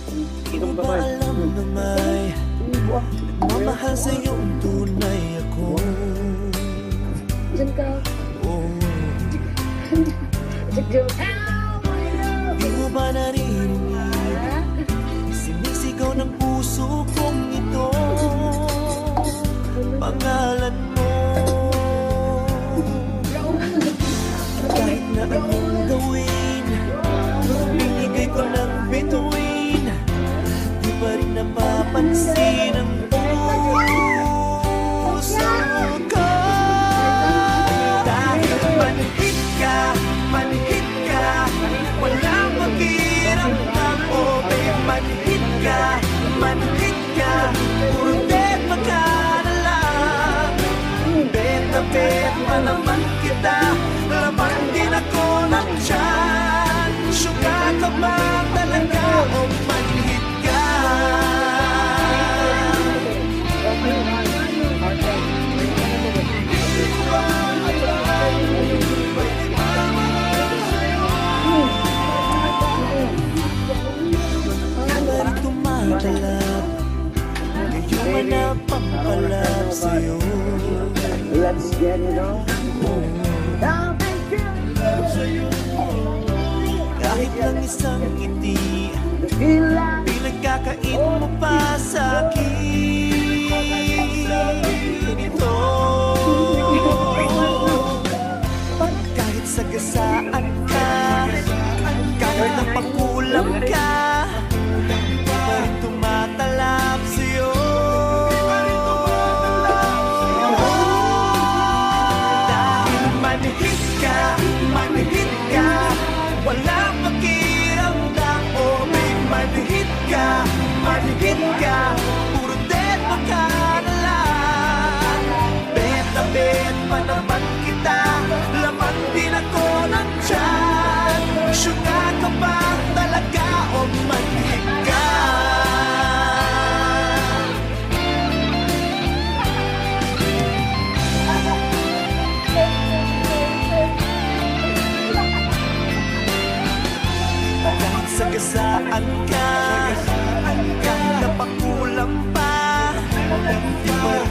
Di mo ba alam na may nagmamahal sa'yong tunay ako? Diyan ka. Oh, di mo ba naririnig? Sinisigaw ng puso kong ito, pangalan mo. Kahit na anong gawin, binigay ko ng bituin, di pa rin napapansin ang puso ko. Dahil manhid ka, walang makiramdam. Oh babe, manhid ka, puro tema ka na lang. Bet pa naman kita, laman din ako ng tiyan. Syuka ka ba talaga o manhid ka? Balik tumatalab, ngayon man napampalab sa'yo. Let's get it on. Kahit lang isang ngiti, pinagkakait mo pa sa akin ito. Kahit sagasaan ka, kahit napakulam ka, di pa rin tumatalab sa'yo. Dahil manhid ka, walang makiramdam. Oh babe, manhid ka, puro dead mo ka na lang. Bet pa naman kita, laman din ako ng tiyan. Syuka ka ba talaga o manhid ka? Kahit sagasaan ka, kahit napakulam pa, di pa rin